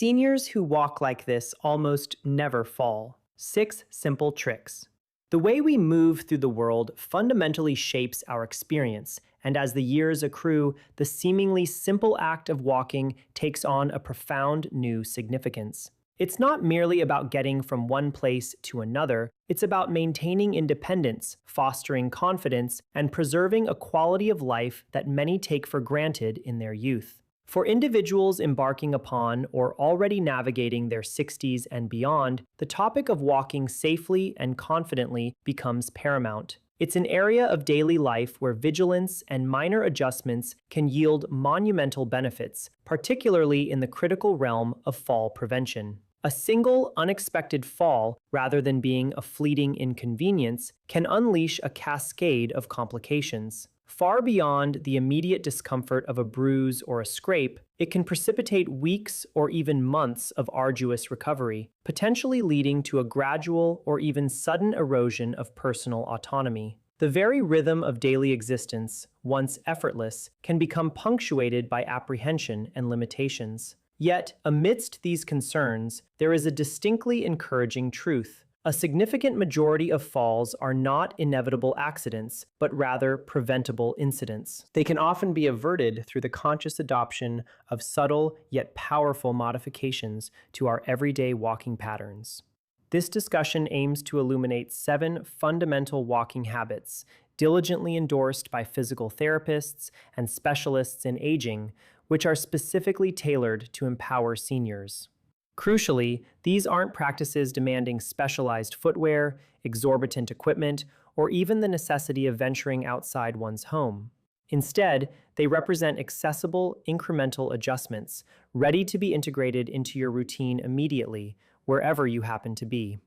Seniors who walk like this almost never fall. 6 simple tricks. The way we move through the world fundamentally shapes our experience, and as the years accrue, the seemingly simple act of walking takes on a profound new significance. It's not merely about getting from one place to another, it's about maintaining independence, fostering confidence, and preserving a quality of life that many take for granted in their youth. For individuals embarking upon or already navigating their 60s and beyond, the topic of walking safely and confidently becomes paramount. It's an area of daily life where vigilance and minor adjustments can yield monumental benefits, particularly in the critical realm of fall prevention. A single, unexpected fall, rather than being a fleeting inconvenience, can unleash a cascade of complications. Far beyond the immediate discomfort of a bruise or a scrape, it can precipitate weeks or even months of arduous recovery, potentially leading to a gradual or even sudden erosion of personal autonomy. The very rhythm of daily existence, once effortless, can become punctuated by apprehension and limitations. Yet, amidst these concerns, there is a distinctly encouraging truth. A significant majority of falls are not inevitable accidents, but rather preventable incidents. They can often be averted through the conscious adoption of subtle yet powerful modifications to our everyday walking patterns. This discussion aims to illuminate 7 fundamental walking habits, diligently endorsed by physical therapists and specialists in aging, which are specifically tailored to empower seniors. Crucially, these aren't practices demanding specialized footwear, exorbitant equipment, or even the necessity of venturing outside one's home. Instead, they represent accessible, incremental adjustments, ready to be integrated into your routine immediately, wherever you happen to be.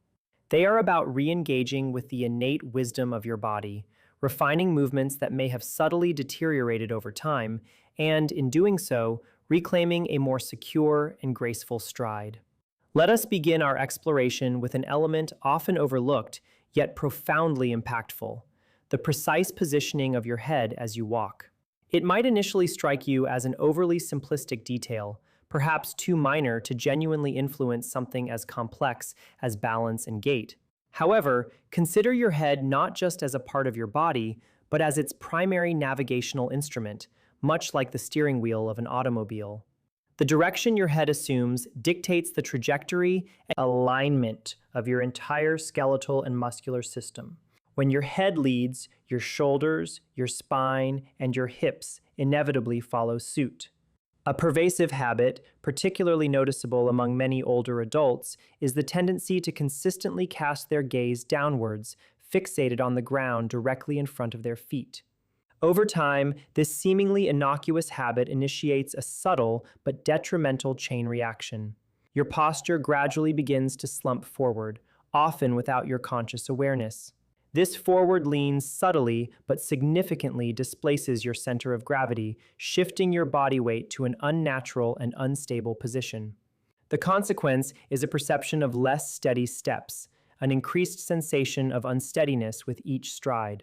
They are about re-engaging with the innate wisdom of your body, refining movements that may have subtly deteriorated over time, and, in doing so, reclaiming a more secure and graceful stride. Let us begin our exploration with an element often overlooked, yet profoundly impactful: the precise positioning of your head as you walk. It might initially strike you as an overly simplistic detail, perhaps too minor to genuinely influence something as complex as balance and gait. However, consider your head not just as a part of your body, but as its primary navigational instrument, much like the steering wheel of an automobile. The direction your head assumes dictates the trajectory and alignment of your entire skeletal and muscular system. When your head leads, your shoulders, your spine, and your hips inevitably follow suit. A pervasive habit, particularly noticeable among many older adults, is the tendency to consistently cast their gaze downwards, fixated on the ground directly in front of their feet. Over time, this seemingly innocuous habit initiates a subtle but detrimental chain reaction. Your posture gradually begins to slump forward, often without your conscious awareness. This forward lean subtly but significantly displaces your center of gravity, shifting your body weight to an unnatural and unstable position. The consequence is a perception of less steady steps, an increased sensation of unsteadiness with each stride.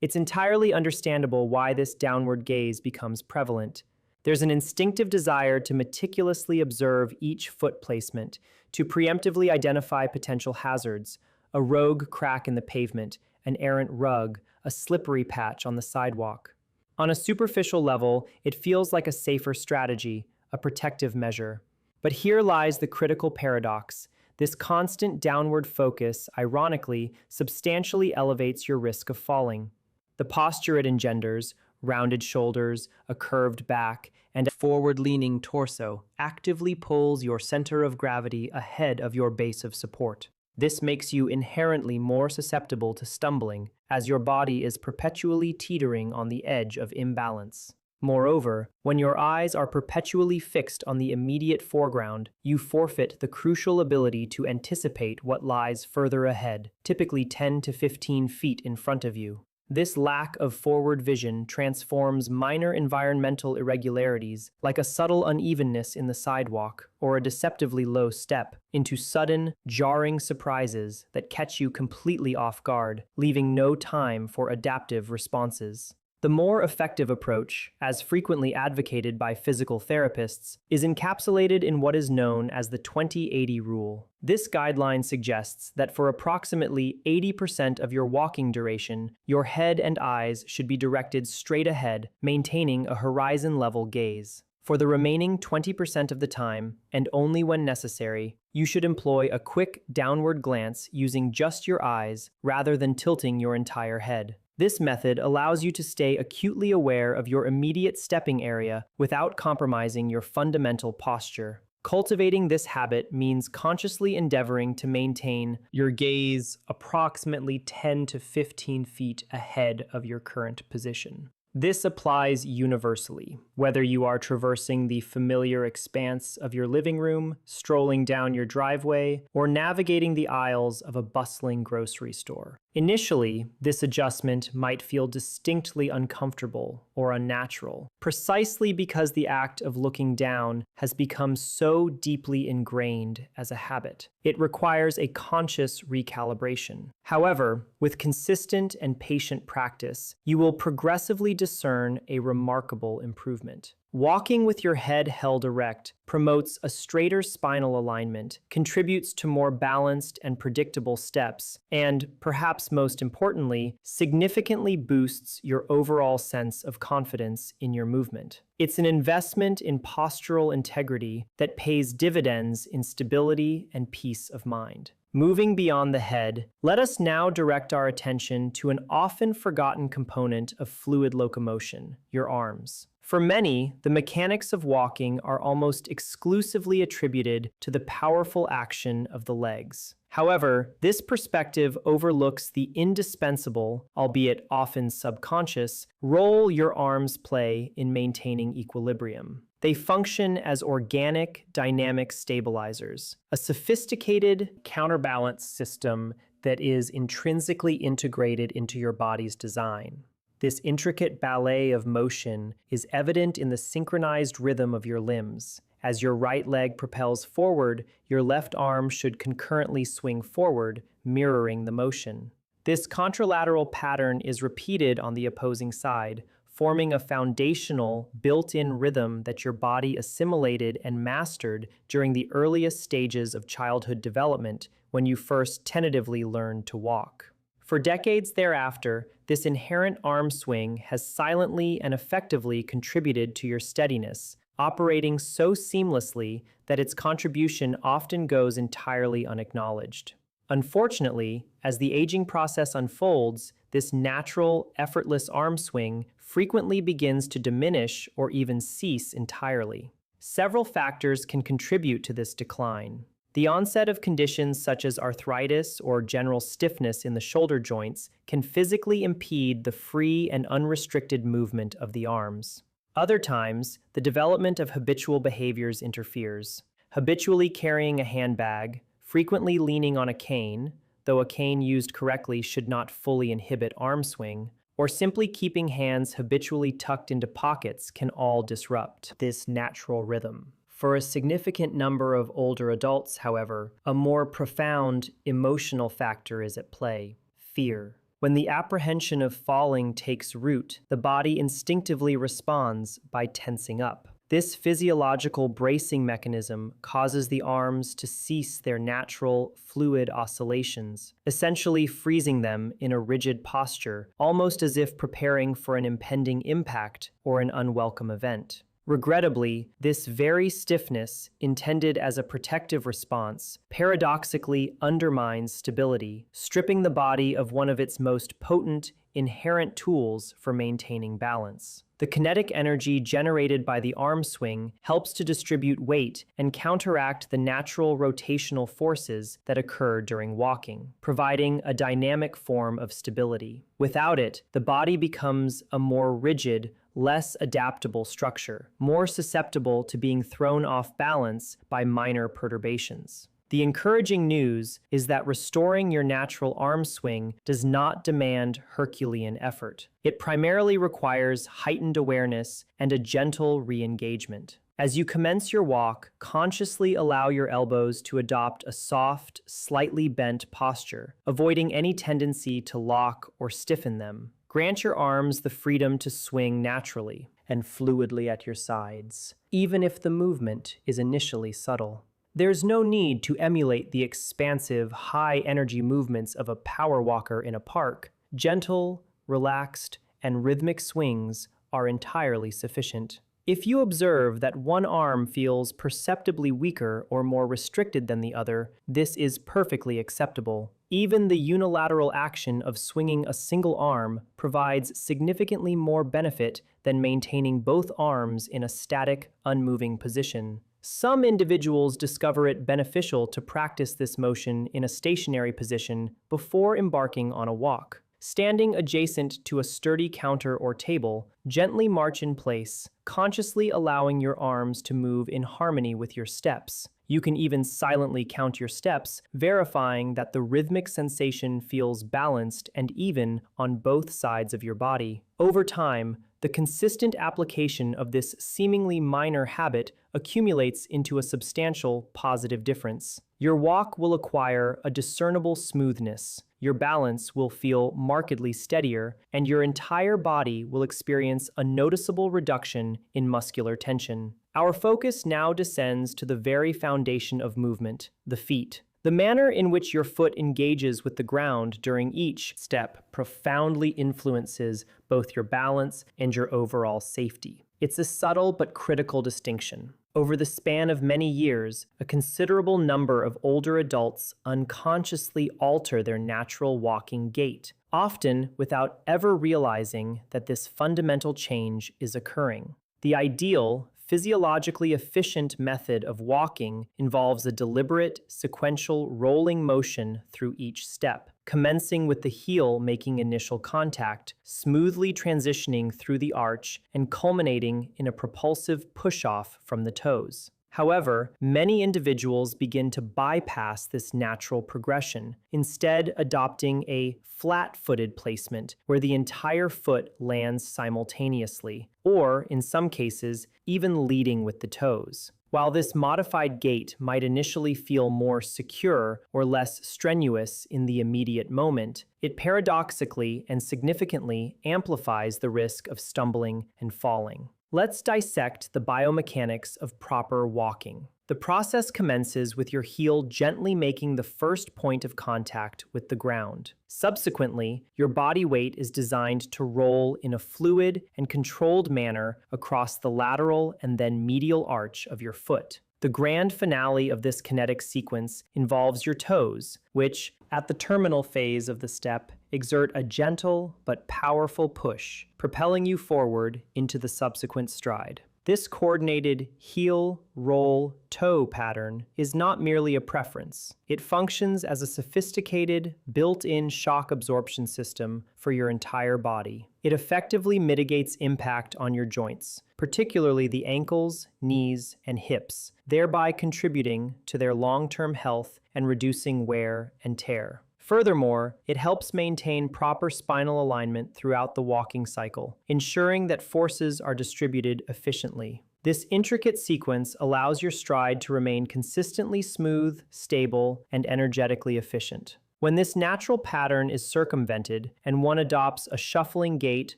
It's entirely understandable why this downward gaze becomes prevalent. There's an instinctive desire to meticulously observe each foot placement, to preemptively identify potential hazards: a rogue crack in the pavement, an errant rug, a slippery patch on the sidewalk. On a superficial level, it feels like a safer strategy, a protective measure. But here lies the critical paradox. This constant downward focus, ironically, substantially elevates your risk of falling. The posture it engenders, rounded shoulders, a curved back, and a forward-leaning torso, actively pulls your center of gravity ahead of your base of support. This makes you inherently more susceptible to stumbling, as your body is perpetually teetering on the edge of imbalance. Moreover, when your eyes are perpetually fixed on the immediate foreground, you forfeit the crucial ability to anticipate what lies further ahead, typically 10 to 15 feet in front of you. This lack of forward vision transforms minor environmental irregularities, like a subtle unevenness in the sidewalk or a deceptively low step, into sudden, jarring surprises that catch you completely off guard, leaving no time for adaptive responses. The more effective approach, as frequently advocated by physical therapists, is encapsulated in what is known as the 20-80 rule. This guideline suggests that for approximately 80% of your walking duration, your head and eyes should be directed straight ahead, maintaining a horizon-level gaze. For the remaining 20% of the time, and only when necessary, you should employ a quick downward glance using just your eyes rather than tilting your entire head. This method allows you to stay acutely aware of your immediate stepping area without compromising your fundamental posture. Cultivating this habit means consciously endeavoring to maintain your gaze approximately 10 to 15 feet ahead of your current position. This applies universally, whether you are traversing the familiar expanse of your living room, strolling down your driveway, or navigating the aisles of a bustling grocery store. Initially, this adjustment might feel distinctly uncomfortable or unnatural, precisely because the act of looking down has become so deeply ingrained as a habit. It requires a conscious recalibration. However, with consistent and patient practice, you will progressively discern a remarkable improvement. Walking with your head held erect promotes a straighter spinal alignment, contributes to more balanced and predictable steps, and, perhaps most importantly, significantly boosts your overall sense of confidence in your movement. It's an investment in postural integrity that pays dividends in stability and peace of mind. Moving beyond the head, let us now direct our attention to an often forgotten component of fluid locomotion, your arms. For many, the mechanics of walking are almost exclusively attributed to the powerful action of the legs. However, this perspective overlooks the indispensable, albeit often subconscious, role your arms play in maintaining equilibrium. They function as organic, dynamic stabilizers, a sophisticated counterbalance system that is intrinsically integrated into your body's design. This intricate ballet of motion is evident in the synchronized rhythm of your limbs. As your right leg propels forward, your left arm should concurrently swing forward, mirroring the motion. This contralateral pattern is repeated on the opposing side, forming a foundational, built-in rhythm that your body assimilated and mastered during the earliest stages of childhood development when you first tentatively learned to walk. For decades thereafter, this inherent arm swing has silently and effectively contributed to your steadiness, operating so seamlessly that its contribution often goes entirely unacknowledged. Unfortunately, as the aging process unfolds, this natural, effortless arm swing frequently begins to diminish or even cease entirely. Several factors can contribute to this decline. The onset of conditions such as arthritis or general stiffness in the shoulder joints can physically impede the free and unrestricted movement of the arms. Other times, the development of habitual behaviors interferes. Habitually carrying a handbag, frequently leaning on a cane, though a cane used correctly should not fully inhibit arm swing, or simply keeping hands habitually tucked into pockets can all disrupt this natural rhythm. For a significant number of older adults, however, a more profound emotional factor is at play: fear. When the apprehension of falling takes root, the body instinctively responds by tensing up. This physiological bracing mechanism causes the arms to cease their natural, fluid oscillations, essentially freezing them in a rigid posture, almost as if preparing for an impending impact or an unwelcome event. Regrettably, this very stiffness, intended as a protective response, paradoxically undermines stability, stripping the body of one of its most potent, inherent tools for maintaining balance. The kinetic energy generated by the arm swing helps to distribute weight and counteract the natural rotational forces that occur during walking, providing a dynamic form of stability. Without it, the body becomes a more rigid, less adaptable structure, more susceptible to being thrown off balance by minor perturbations. The encouraging news is that restoring your natural arm swing does not demand Herculean effort. It primarily requires heightened awareness and a gentle re-engagement. As you commence your walk, consciously allow your elbows to adopt a soft, slightly bent posture, avoiding any tendency to lock or stiffen them. Grant your arms the freedom to swing naturally and fluidly at your sides, even if the movement is initially subtle. There's no need to emulate the expansive, high-energy movements of a power walker in a park. Gentle, relaxed, and rhythmic swings are entirely sufficient. If you observe that one arm feels perceptibly weaker or more restricted than the other, this is perfectly acceptable. Even the unilateral action of swinging a single arm provides significantly more benefit than maintaining both arms in a static, unmoving position. Some individuals discover it beneficial to practice this motion in a stationary position before embarking on a walk. Standing adjacent to a sturdy counter or table, gently march in place, consciously allowing your arms to move in harmony with your steps. You can even silently count your steps, verifying that the rhythmic sensation feels balanced and even on both sides of your body. Over time, the consistent application of this seemingly minor habit accumulates into a substantial positive difference. Your walk will acquire a discernible smoothness, your balance will feel markedly steadier, and your entire body will experience a noticeable reduction in muscular tension. Our focus now descends to the very foundation of movement, the feet. The manner in which your foot engages with the ground during each step profoundly influences both your balance and your overall safety. It's a subtle but critical distinction. Over the span of many years, a considerable number of older adults unconsciously alter their natural walking gait, often without ever realizing that this fundamental change is occurring. The ideal, physiologically efficient method of walking involves a deliberate, sequential rolling motion through each step, commencing with the heel making initial contact, smoothly transitioning through the arch, and culminating in a propulsive push-off from the toes. However, many individuals begin to bypass this natural progression, instead adopting a flat-footed placement where the entire foot lands simultaneously, or, in some cases, even leading with the toes. While this modified gait might initially feel more secure or less strenuous in the immediate moment, it paradoxically and significantly amplifies the risk of stumbling and falling. Let's dissect the biomechanics of proper walking. The process commences with your heel gently making the first point of contact with the ground. Subsequently, your body weight is designed to roll in a fluid and controlled manner across the lateral and then medial arch of your foot. The grand finale of this kinetic sequence involves your toes, which, at the terminal phase of the step, exert a gentle but powerful push, propelling you forward into the subsequent stride. This coordinated heel, roll, toe pattern is not merely a preference. It functions as a sophisticated, built-in shock absorption system for your entire body. It effectively mitigates impact on your joints, particularly the ankles, knees, and hips, thereby contributing to their long-term health and reducing wear and tear. Furthermore, it helps maintain proper spinal alignment throughout the walking cycle, ensuring that forces are distributed efficiently. This intricate sequence allows your stride to remain consistently smooth, stable, and energetically efficient. When this natural pattern is circumvented and one adopts a shuffling gait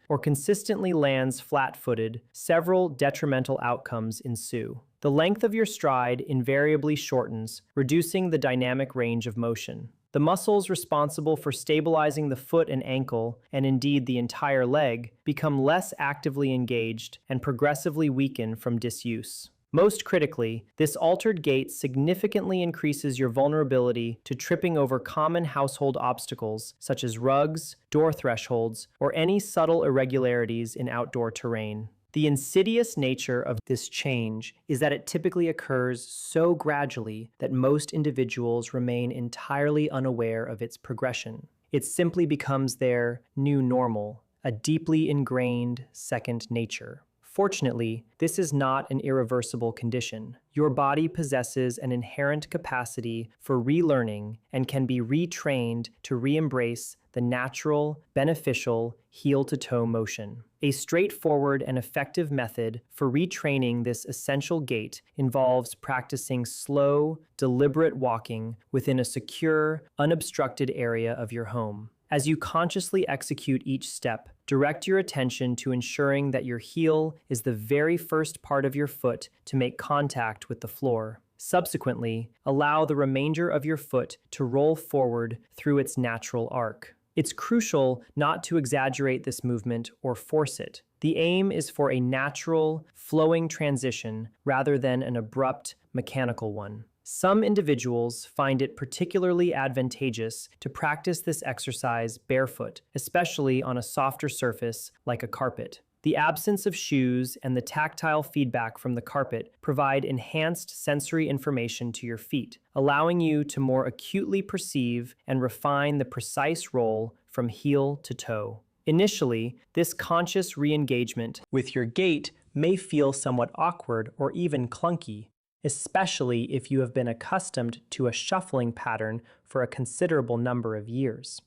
or consistently lands flat-footed, several detrimental outcomes ensue. The length of your stride invariably shortens, reducing the dynamic range of motion. The muscles responsible for stabilizing the foot and ankle, and indeed the entire leg, become less actively engaged and progressively weaken from disuse. Most critically, this altered gait significantly increases your vulnerability to tripping over common household obstacles such as rugs, door thresholds, or any subtle irregularities in outdoor terrain. The insidious nature of this change is that it typically occurs so gradually that most individuals remain entirely unaware of its progression. It simply becomes their new normal, a deeply ingrained second nature. Fortunately, this is not an irreversible condition. Your body possesses an inherent capacity for relearning and can be retrained to re-embrace the natural, beneficial heel-to-toe motion. A straightforward and effective method for retraining this essential gait involves practicing slow, deliberate walking within a secure, unobstructed area of your home. As you consciously execute each step, direct your attention to ensuring that your heel is the very first part of your foot to make contact with the floor. Subsequently, allow the remainder of your foot to roll forward through its natural arc. It's crucial not to exaggerate this movement or force it. The aim is for a natural, flowing transition rather than an abrupt, mechanical one. Some individuals find it particularly advantageous to practice this exercise barefoot, especially on a softer surface like a carpet. The absence of shoes and the tactile feedback from the carpet provide enhanced sensory information to your feet, allowing you to more acutely perceive and refine the precise roll from heel to toe. Initially, this conscious re-engagement with your gait may feel somewhat awkward or even clunky, especially if you have been accustomed to a shuffling pattern for a considerable number of years.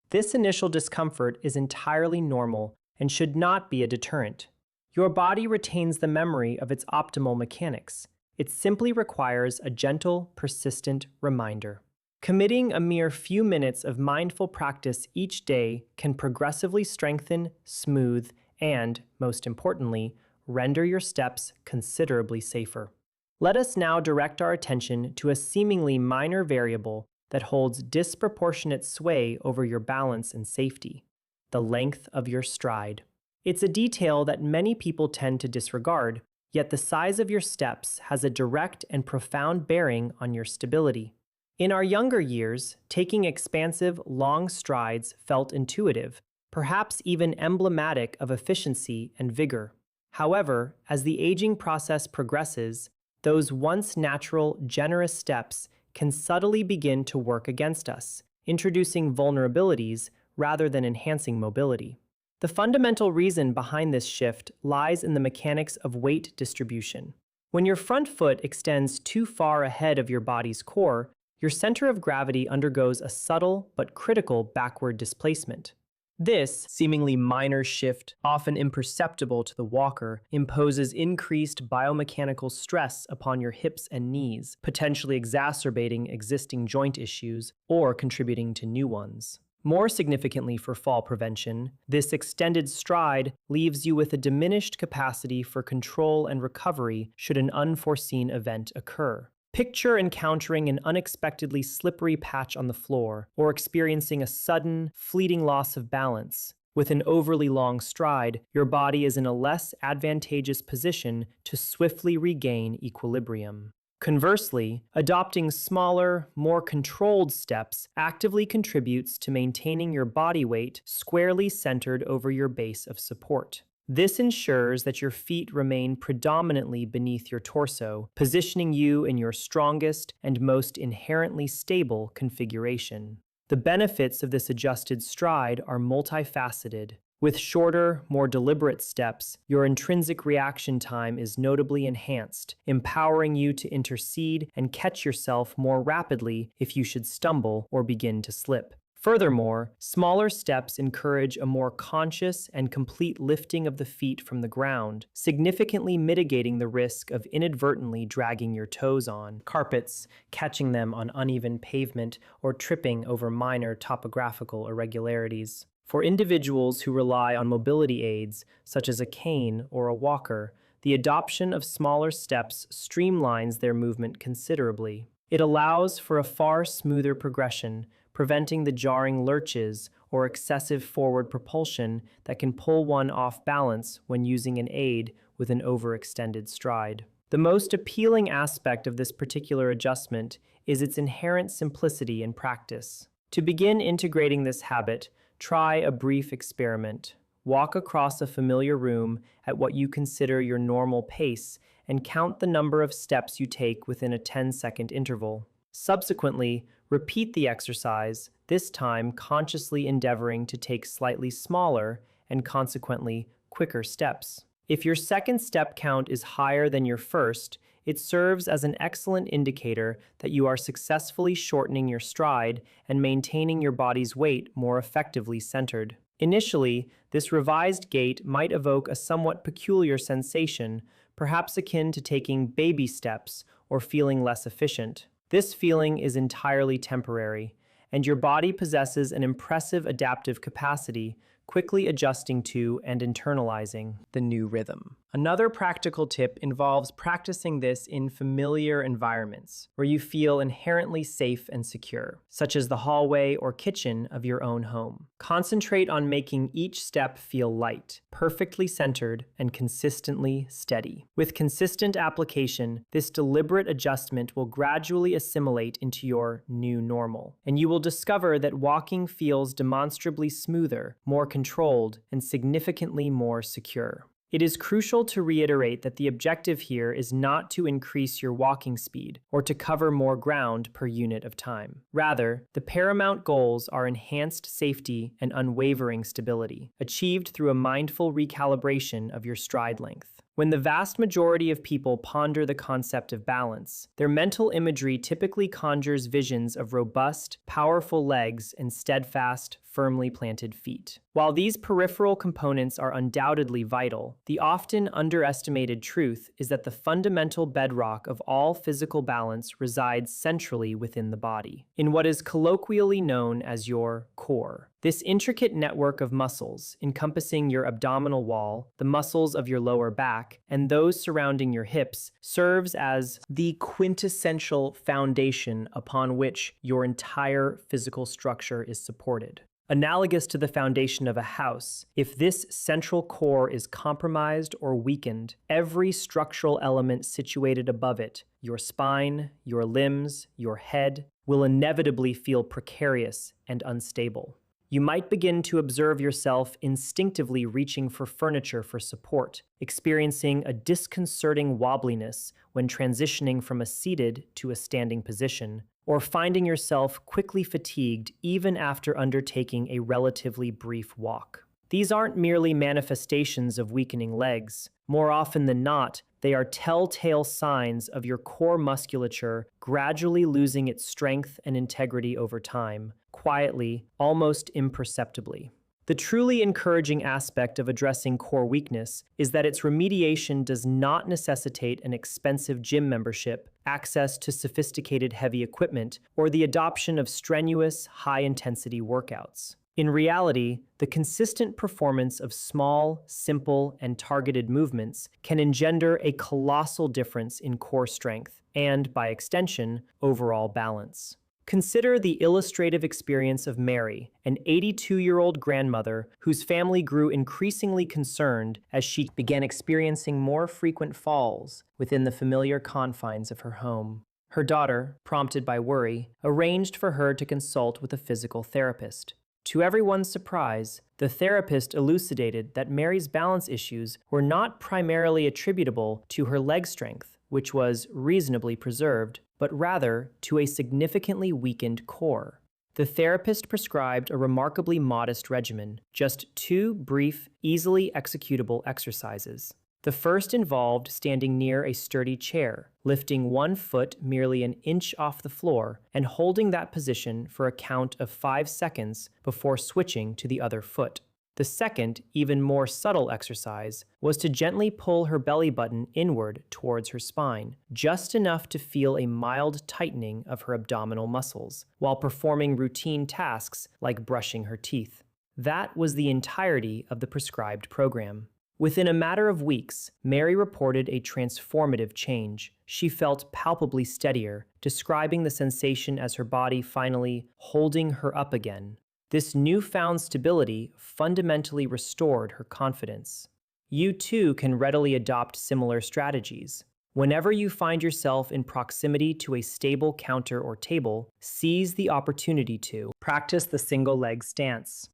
This initial discomfort is entirely normal and should not be a deterrent. Your body retains the memory of its optimal mechanics. It simply requires a gentle, persistent reminder. Committing a mere few minutes of mindful practice each day can progressively strengthen, smooth, and, most importantly, render your steps considerably safer. Let us now direct our attention to a seemingly minor variable that holds disproportionate sway over your balance and safety: the length of your stride. It's a detail that many people tend to disregard, yet the size of your steps has a direct and profound bearing on your stability. In our younger years, taking expansive, long strides felt intuitive, perhaps even emblematic of efficiency and vigor. However, as the aging process progresses, those once natural, generous steps can subtly begin to work against us, introducing vulnerabilities rather than enhancing mobility. The fundamental reason behind this shift lies in the mechanics of weight distribution. When your front foot extends too far ahead of your body's core, your center of gravity undergoes a subtle but critical backward displacement. This seemingly minor shift, often imperceptible to the walker, imposes increased biomechanical stress upon your hips and knees, potentially exacerbating existing joint issues or contributing to new ones. More significantly for fall prevention, this extended stride leaves you with a diminished capacity for control and recovery should an unforeseen event occur. Picture encountering an unexpectedly slippery patch on the floor, or experiencing a sudden, fleeting loss of balance. With an overly long stride, your body is in a less advantageous position to swiftly regain equilibrium. Conversely, adopting smaller, more controlled steps actively contributes to maintaining your body weight squarely centered over your base of support. This ensures that your feet remain predominantly beneath your torso, positioning you in your strongest and most inherently stable configuration. The benefits of this adjusted stride are multifaceted. With shorter, more deliberate steps, your intrinsic reaction time is notably enhanced, empowering you to intercede and catch yourself more rapidly if you should stumble or begin to slip. Furthermore, smaller steps encourage a more conscious and complete lifting of the feet from the ground, significantly mitigating the risk of inadvertently dragging your toes on carpets, catching them on uneven pavement, or tripping over minor topographical irregularities. For individuals who rely on mobility aids, such as a cane or a walker, the adoption of smaller steps streamlines their movement considerably. It allows for a far smoother progression, preventing the jarring lurches or excessive forward propulsion that can pull one off balance when using an aid with an overextended stride. The most appealing aspect of this particular adjustment is its inherent simplicity in practice. To begin integrating this habit, try a brief experiment. Walk across a familiar room at what you consider your normal pace and count the number of steps you take within a 10-second interval. Subsequently, repeat the exercise, this time consciously endeavoring to take slightly smaller and consequently quicker steps. If your second step count is higher than your first, it serves as an excellent indicator that you are successfully shortening your stride and maintaining your body's weight more effectively centered. Initially, this revised gait might evoke a somewhat peculiar sensation, perhaps akin to taking baby steps or feeling less efficient. This feeling is entirely temporary, and your body possesses an impressive adaptive capacity, quickly adjusting to and internalizing the new rhythm. Another practical tip involves practicing this in familiar environments where you feel inherently safe and secure, such as the hallway or kitchen of your own home. Concentrate on making each step feel light, perfectly centered, and consistently steady. With consistent application, this deliberate adjustment will gradually assimilate into your new normal, and you will discover that walking feels demonstrably smoother, more controlled, and significantly more secure. It is crucial to reiterate that the objective here is not to increase your walking speed or to cover more ground per unit of time. Rather, the paramount goals are enhanced safety and unwavering stability, achieved through a mindful recalibration of your stride length. When the vast majority of people ponder the concept of balance, their mental imagery typically conjures visions of robust, powerful legs and steadfast, firmly planted feet. While these peripheral components are undoubtedly vital, the often underestimated truth is that the fundamental bedrock of all physical balance resides centrally within the body, in what is colloquially known as your core. This intricate network of muscles, encompassing your abdominal wall, the muscles of your lower back, and those surrounding your hips, serves as the quintessential foundation upon which your entire physical structure is supported. Analogous to the foundation of a house, if this central core is compromised or weakened, every structural element situated above it, your spine, your limbs, your head, will inevitably feel precarious and unstable. You might begin to observe yourself instinctively reaching for furniture for support, experiencing a disconcerting wobbliness when transitioning from a seated to a standing position, or finding yourself quickly fatigued even after undertaking a relatively brief walk. These aren't merely manifestations of weakening legs. More often than not, they are telltale signs of your core musculature gradually losing its strength and integrity over time, quietly, almost imperceptibly. The truly encouraging aspect of addressing core weakness is that its remediation does not necessitate an expensive gym membership, access to sophisticated heavy equipment, or the adoption of strenuous, high-intensity workouts. In reality, the consistent performance of small, simple, and targeted movements can engender a colossal difference in core strength and, by extension, overall balance. Consider the illustrative experience of Mary, an 82-year-old grandmother whose family grew increasingly concerned as she began experiencing more frequent falls within the familiar confines of her home. Her daughter, prompted by worry, arranged for her to consult with a physical therapist. To everyone's surprise, the therapist elucidated that Mary's balance issues were not primarily attributable to her leg strength, which was reasonably preserved, but rather to a significantly weakened core. The therapist prescribed a remarkably modest regimen, just 2 brief, easily executable exercises. The first involved standing near a sturdy chair, lifting one foot merely an inch off the floor and holding that position for a count of 5 seconds before switching to the other foot. The second, even more subtle exercise was to gently pull her belly button inward towards her spine, just enough to feel a mild tightening of her abdominal muscles, while performing routine tasks like brushing her teeth. That was the entirety of the prescribed program. Within a matter of weeks, Mary reported a transformative change. She felt palpably steadier, describing the sensation as her body finally holding her up again. This newfound stability fundamentally restored her confidence. You too can readily adopt similar strategies. Whenever you find yourself in proximity to a stable counter or table, seize the opportunity to practice the single leg stance.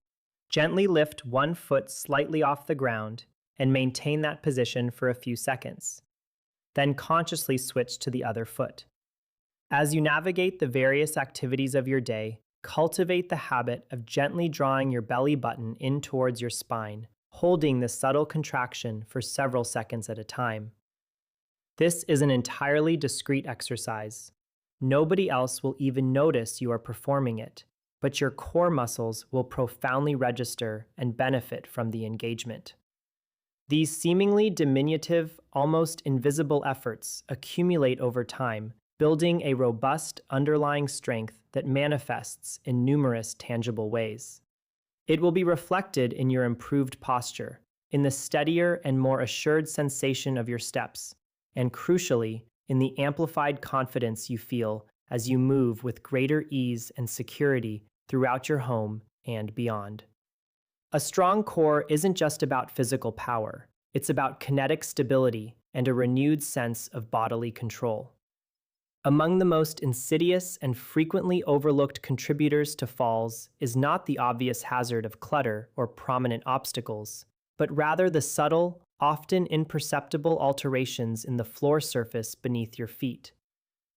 Gently lift one foot slightly off the ground and maintain that position for a few seconds. Then consciously switch to the other foot. As you navigate the various activities of your day, cultivate the habit of gently drawing your belly button in towards your spine, holding the subtle contraction for several seconds at a time. This is an entirely discreet exercise. Nobody else will even notice you are performing it, but your core muscles will profoundly register and benefit from the engagement. These seemingly diminutive, almost invisible efforts accumulate over time, building a robust underlying strength that manifests in numerous tangible ways. It will be reflected in your improved posture, in the steadier and more assured sensation of your steps, and crucially, in the amplified confidence you feel as you move with greater ease and security throughout your home and beyond. A strong core isn't just about physical power, it's about kinetic stability and a renewed sense of bodily control. Among the most insidious and frequently overlooked contributors to falls is not the obvious hazard of clutter or prominent obstacles, but rather the subtle, often imperceptible alterations in the floor surface beneath your feet.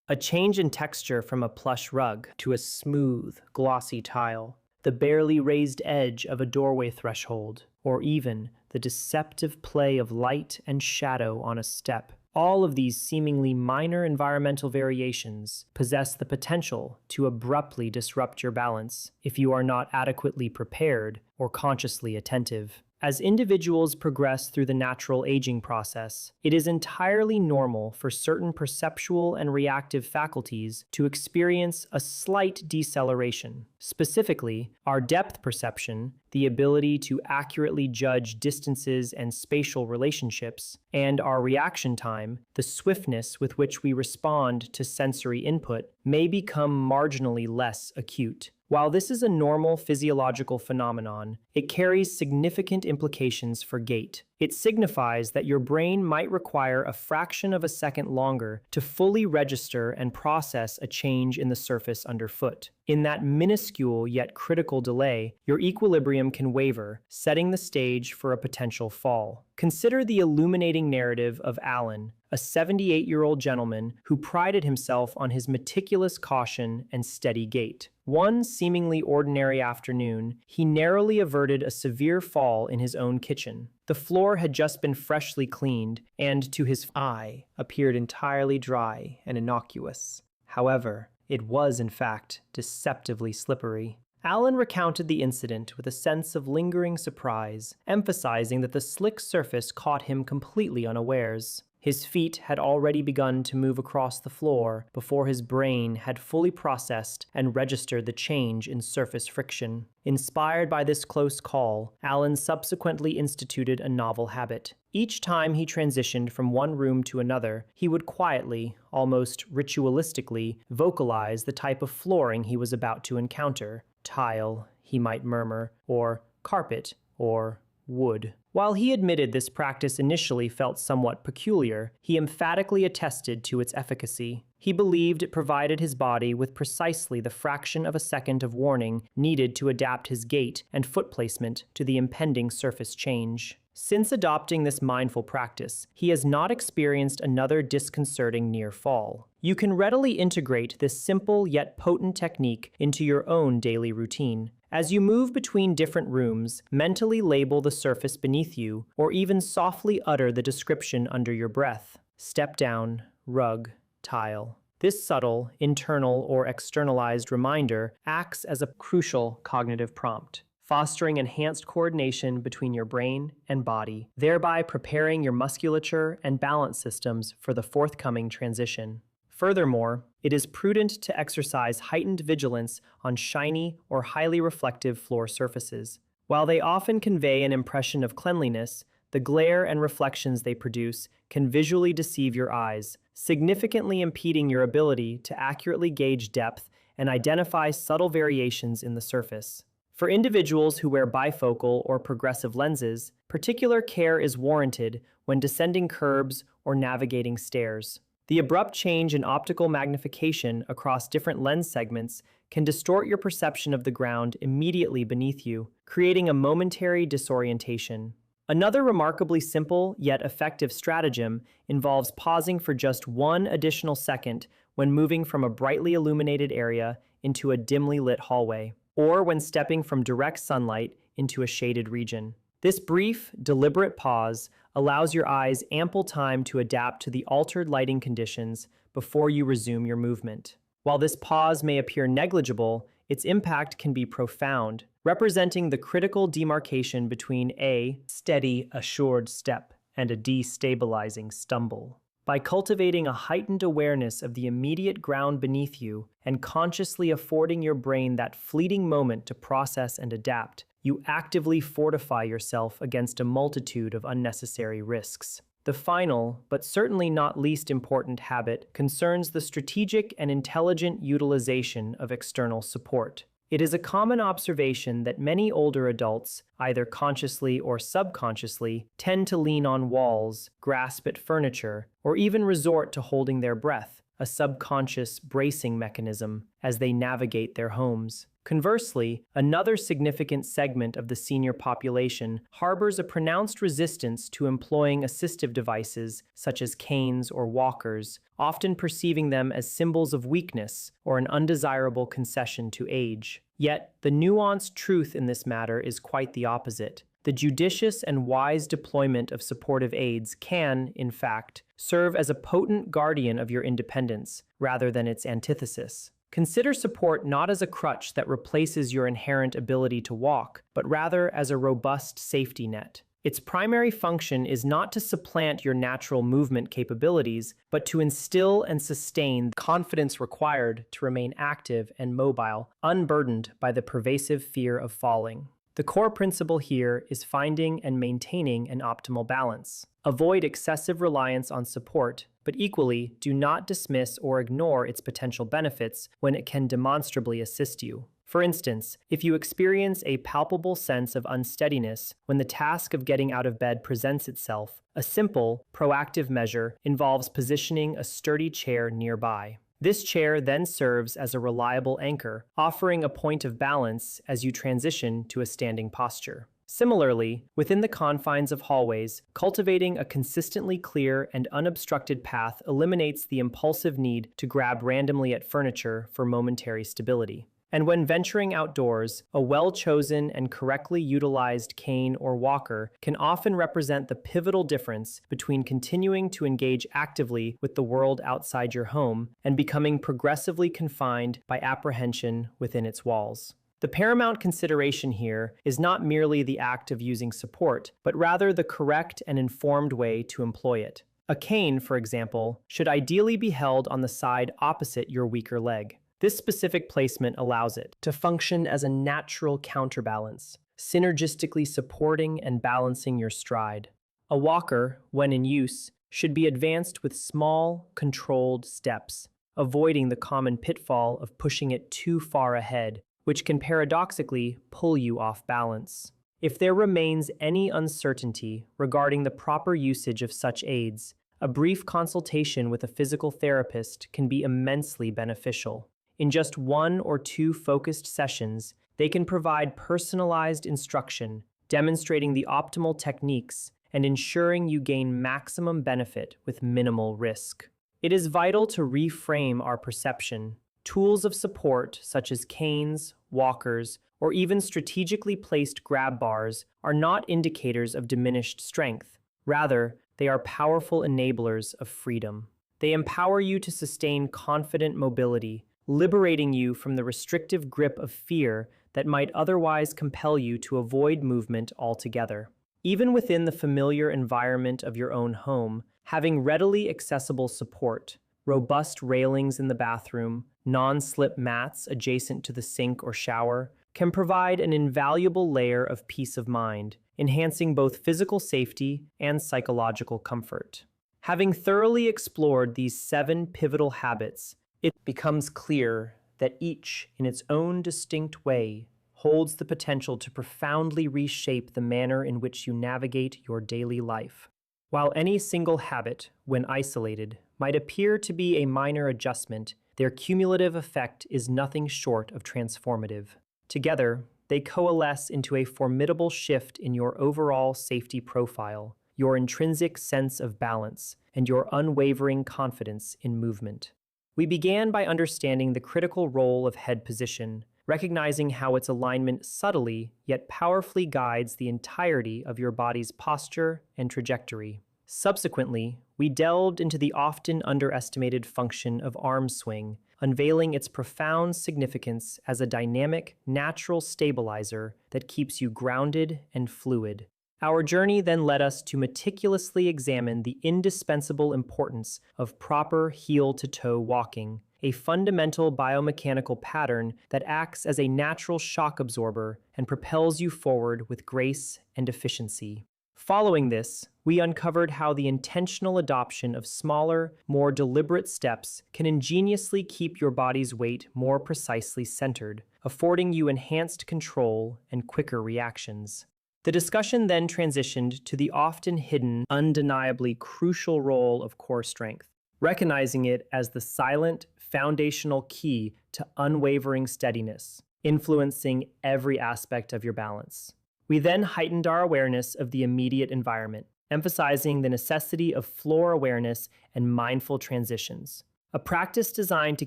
A change in texture from a plush rug to a smooth, glossy tile, the barely raised edge of a doorway threshold, or even the deceptive play of light and shadow on a step. All of these seemingly minor environmental variations possess the potential to abruptly disrupt your balance if you are not adequately prepared or consciously attentive. As individuals progress through the natural aging process, it is entirely normal for certain perceptual and reactive faculties to experience a slight deceleration. Specifically, our depth perception, the ability to accurately judge distances and spatial relationships, and our reaction time, the swiftness with which we respond to sensory input, may become marginally less acute. While this is a normal physiological phenomenon, it carries significant implications for gait. It signifies that your brain might require a fraction of a second longer to fully register and process a change in the surface underfoot. In that minuscule yet critical delay, your equilibrium can waver, setting the stage for a potential fall. Consider the illuminating narrative of Alan, a 78-year-old gentleman who prided himself on his meticulous caution and steady gait. One seemingly ordinary afternoon, he narrowly averted a severe fall in his own kitchen. The floor had just been freshly cleaned, and to his eye appeared entirely dry and innocuous. However, it was in fact deceptively slippery. Alan recounted the incident with a sense of lingering surprise, emphasizing that the slick surface caught him completely unawares. His feet had already begun to move across the floor before his brain had fully processed and registered the change in surface friction. Inspired by this close call, Alan subsequently instituted a novel habit. Each time he transitioned from one room to another, he would quietly, almost ritualistically, vocalize the type of flooring he was about to encounter. Tile, he might murmur, or carpet, or wood. While he admitted this practice initially felt somewhat peculiar, he emphatically attested to its efficacy. He believed it provided his body with precisely the fraction of a second of warning needed to adapt his gait and foot placement to the impending surface change. Since adopting this mindful practice, he has not experienced another disconcerting near fall. You can readily integrate this simple yet potent technique into your own daily routine. As you move between different rooms, mentally label the surface beneath you, or even softly utter the description under your breath. Step down, rug, tile. This subtle, internal or externalized reminder acts as a crucial cognitive prompt, fostering enhanced coordination between your brain and body, thereby preparing your musculature and balance systems for the forthcoming transition. Furthermore, it is prudent to exercise heightened vigilance on shiny or highly reflective floor surfaces. While they often convey an impression of cleanliness, the glare and reflections they produce can visually deceive your eyes, significantly impeding your ability to accurately gauge depth and identify subtle variations in the surface. For individuals who wear bifocal or progressive lenses, particular care is warranted when descending curbs or navigating stairs. The abrupt change in optical magnification across different lens segments can distort your perception of the ground immediately beneath you, creating a momentary disorientation. Another remarkably simple yet effective stratagem involves pausing for just one additional second when moving from a brightly illuminated area into a dimly lit hallway, or when stepping from direct sunlight into a shaded region. This brief, deliberate pause allows your eyes ample time to adapt to the altered lighting conditions before you resume your movement. While this pause may appear negligible, its impact can be profound, representing the critical demarcation between a steady, assured step and a destabilizing stumble. By cultivating a heightened awareness of the immediate ground beneath you and consciously affording your brain that fleeting moment to process and adapt, you actively fortify yourself against a multitude of unnecessary risks. The final, but certainly not least important habit concerns the strategic and intelligent utilization of external support. It is a common observation that many older adults, either consciously or subconsciously, tend to lean on walls, grasp at furniture, or even resort to holding their breath, a subconscious bracing mechanism, as they navigate their homes. Conversely, another significant segment of the senior population harbors a pronounced resistance to employing assistive devices such as canes or walkers, often perceiving them as symbols of weakness or an undesirable concession to age. Yet, the nuanced truth in this matter is quite the opposite. The judicious and wise deployment of supportive aids can, in fact, serve as a potent guardian of your independence, rather than its antithesis. Consider support not as a crutch that replaces your inherent ability to walk, but rather as a robust safety net. Its primary function is not to supplant your natural movement capabilities, but to instill and sustain the confidence required to remain active and mobile, unburdened by the pervasive fear of falling. The core principle here is finding and maintaining an optimal balance. Avoid excessive reliance on support, but equally, do not dismiss or ignore its potential benefits when it can demonstrably assist you. For instance, if you experience a palpable sense of unsteadiness when the task of getting out of bed presents itself, a simple, proactive measure involves positioning a sturdy chair nearby. This chair then serves as a reliable anchor, offering a point of balance as you transition to a standing posture. Similarly, within the confines of hallways, cultivating a consistently clear and unobstructed path eliminates the impulsive need to grab randomly at furniture for momentary stability. And when venturing outdoors, a well-chosen and correctly utilized cane or walker can often represent the pivotal difference between continuing to engage actively with the world outside your home and becoming progressively confined by apprehension within its walls. The paramount consideration here is not merely the act of using support, but rather the correct and informed way to employ it. A cane, for example, should ideally be held on the side opposite your weaker leg. This specific placement allows it to function as a natural counterbalance, synergistically supporting and balancing your stride. A walker, when in use, should be advanced with small, controlled steps, avoiding the common pitfall of pushing it too far ahead, which can paradoxically pull you off balance. If there remains any uncertainty regarding the proper usage of such aids, a brief consultation with a physical therapist can be immensely beneficial. In just 1 or 2 focused sessions, they can provide personalized instruction, demonstrating the optimal techniques and ensuring you gain maximum benefit with minimal risk. It is vital to reframe our perception. Tools of support, such as canes, walkers, or even strategically placed grab bars, are not indicators of diminished strength. Rather, they are powerful enablers of freedom. They empower you to sustain confident mobility, liberating you from the restrictive grip of fear that might otherwise compel you to avoid movement altogether. Even within the familiar environment of your own home, having readily accessible support, robust railings in the bathroom, non-slip mats adjacent to the sink or shower, can provide an invaluable layer of peace of mind, enhancing both physical safety and psychological comfort. Having thoroughly explored these 7 pivotal habits, it becomes clear that each, in its own distinct way, holds the potential to profoundly reshape the manner in which you navigate your daily life. While any single habit, when isolated, might appear to be a minor adjustment, their cumulative effect is nothing short of transformative. Together, they coalesce into a formidable shift in your overall safety profile, your intrinsic sense of balance, and your unwavering confidence in movement. We began by understanding the critical role of head position, recognizing how its alignment subtly yet powerfully guides the entirety of your body's posture and trajectory. Subsequently, we delved into the often underestimated function of arm swing, unveiling its profound significance as a dynamic, natural stabilizer that keeps you grounded and fluid. Our journey then led us to meticulously examine the indispensable importance of proper heel to toe walking, a fundamental biomechanical pattern that acts as a natural shock absorber and propels you forward with grace and efficiency. Following this, we uncovered how the intentional adoption of smaller, more deliberate steps can ingeniously keep your body's weight more precisely centered, affording you enhanced control and quicker reactions. The discussion then transitioned to the often hidden, undeniably crucial role of core strength, recognizing it as the silent, foundational key to unwavering steadiness, influencing every aspect of your balance. We then heightened our awareness of the immediate environment, emphasizing the necessity of floor awareness and mindful transitions, a practice designed to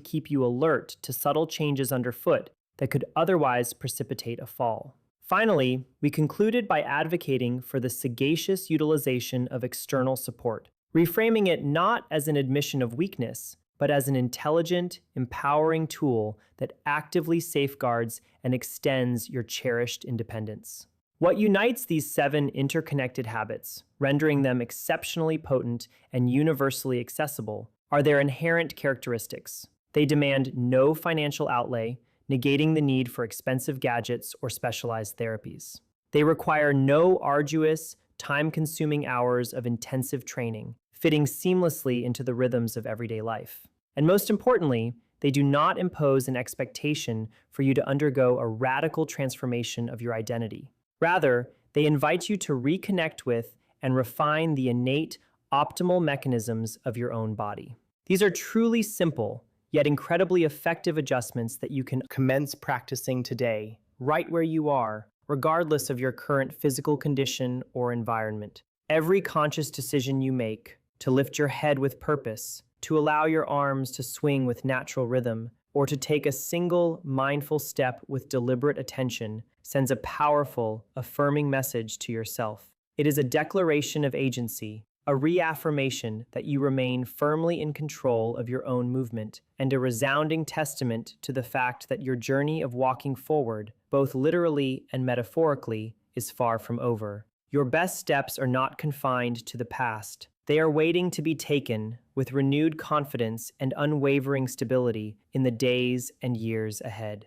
keep you alert to subtle changes underfoot that could otherwise precipitate a fall. Finally, we concluded by advocating for the sagacious utilization of external support, reframing it not as an admission of weakness, but as an intelligent, empowering tool that actively safeguards and extends your cherished independence. What unites these 7 interconnected habits, rendering them exceptionally potent and universally accessible, are their inherent characteristics. They demand no financial outlay, negating the need for expensive gadgets or specialized therapies. They require no arduous, time-consuming hours of intensive training, fitting seamlessly into the rhythms of everyday life. And most importantly, they do not impose an expectation for you to undergo a radical transformation of your identity. Rather, they invite you to reconnect with and refine the innate, optimal mechanisms of your own body. These are truly simple, yet incredibly effective adjustments that you can commence practicing today, right where you are, regardless of your current physical condition or environment. Every conscious decision you make to lift your head with purpose, to allow your arms to swing with natural rhythm, or to take a single mindful step with deliberate attention sends a powerful, affirming message to yourself. It is a declaration of agency, a reaffirmation that you remain firmly in control of your own movement, and a resounding testament to the fact that your journey of walking forward, both literally and metaphorically, is far from over. Your best steps are not confined to the past. They are waiting to be taken with renewed confidence and unwavering stability in the days and years ahead.